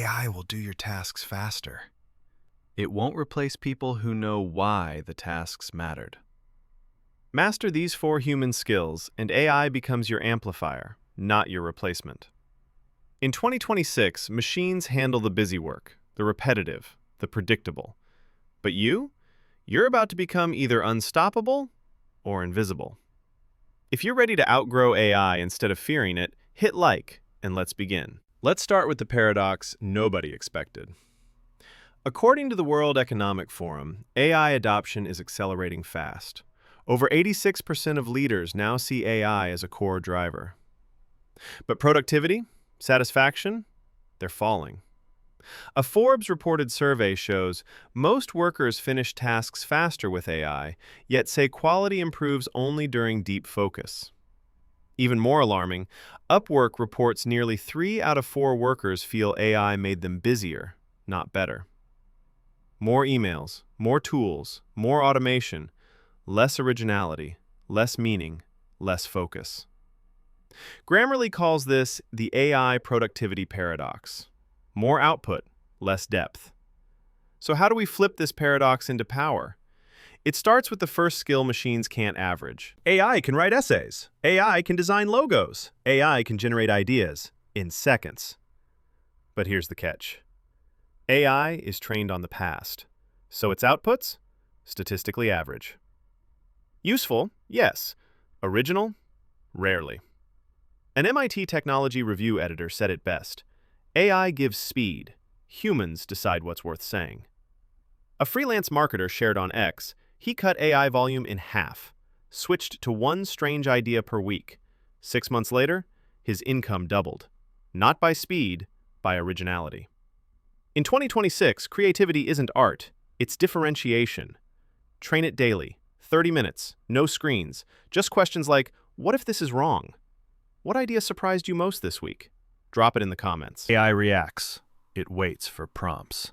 AI will do your tasks faster. It won't replace people who know why the tasks mattered. Master these 4 human skills, and AI becomes your amplifier, not your replacement. In 2026, machines handle the busy work, the repetitive, the predictable. But you're about to become either unstoppable or invisible. If you're ready to outgrow AI instead of fearing it, hit like, and let's begin. Let's start with the paradox nobody expected. According to the World Economic Forum, AI adoption is accelerating fast. Over 86% of leaders now see AI as a core driver. But productivity, satisfaction, they're falling. A Forbes reported survey shows most workers finish tasks faster with AI, yet say quality improves only during deep focus. Even more alarming, Upwork reports nearly 3 out of 4 workers feel AI made them busier, not better. More emails, more tools, more automation, less originality, less meaning, less focus. Grammarly calls this the AI productivity paradox. More output, less depth. So how do we flip this paradox into power? It starts with the first skill machines can't average. AI can write essays. AI can design logos. AI can generate ideas in seconds. But here's the catch. AI is trained on the past, so its outputs, statistically average. Useful, yes. Original, rarely. An MIT technology review editor said it best. AI gives speed. Humans decide what's worth saying. A freelance marketer shared on X, he cut AI volume in half, switched to 1 strange idea per week. 6 months later, his income doubled. Not by speed, by originality. In 2026, creativity isn't art, it's differentiation. Train it daily, 30 minutes, no screens, just questions like, what if this is wrong? What idea surprised you most this week? Drop it in the comments. AI reacts. It waits for prompts.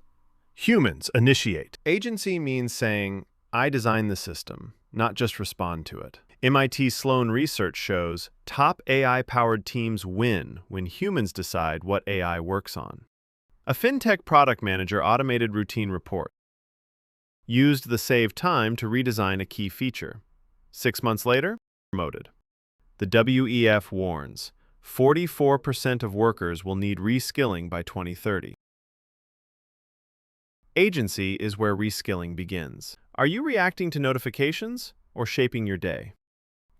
Humans initiate. Agency means saying, I design the system, not just respond to it. MIT Sloan research shows top AI-powered teams win when humans decide what AI works on. A fintech product manager automated routine report. Used the saved time to redesign a key feature. 6 months later, promoted. The WEF warns, 44% of workers will need reskilling by 2030. Agency is where reskilling begins. Are you reacting to notifications or shaping your day?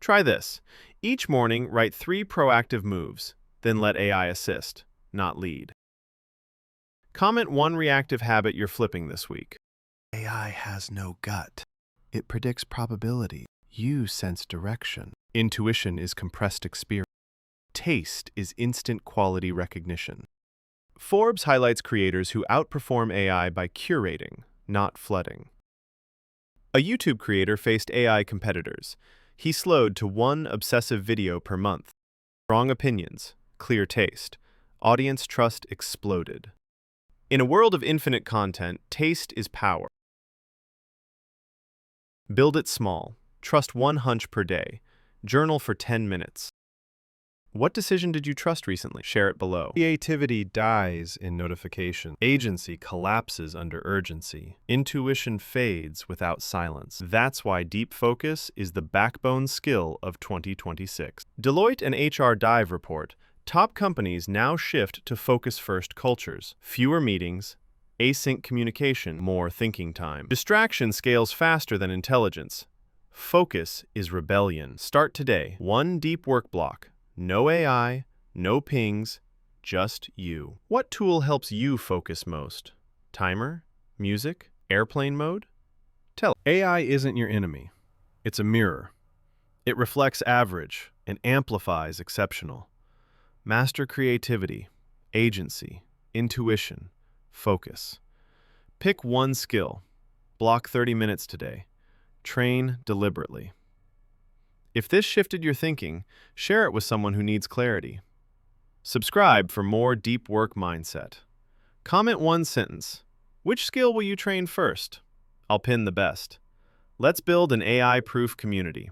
Try this. Each morning, write 3 proactive moves, then let AI assist, not lead. Comment 1 reactive habit you're flipping this week. AI has no gut. It predicts probability. You sense direction. Intuition is compressed experience. Taste is instant quality recognition. Forbes highlights creators who outperform AI by curating, not flooding. A YouTube creator faced AI competitors. He slowed to 1 obsessive video per month. Strong opinions, clear taste. Audience trust exploded. In a world of infinite content, taste is power. Build it small. Trust 1 hunch per day. Journal for 10 minutes. What decision did you trust recently? Share it below. Creativity dies in notification. Agency collapses under urgency. Intuition fades without silence. That's why deep focus is the backbone skill of 2026. Deloitte and HR Dive report, top companies now shift to focus-first cultures. Fewer meetings, async communication, more thinking time. Distraction scales faster than intelligence. Focus is rebellion. Start today. 1 deep work block. No AI, no pings, just you. What tool helps you focus most? Timer? Music? Airplane mode? Tell. AI isn't your enemy. It's a mirror. It reflects average and amplifies exceptional. Master creativity, agency, intuition, focus. Pick 1 skill. Block 30 minutes today. Train deliberately. If this shifted your thinking, share it with someone who needs clarity. Subscribe for more deep work mindset. Comment 1 sentence. Which skill will you train first? I'll pin the best. Let's build an AI-proof community.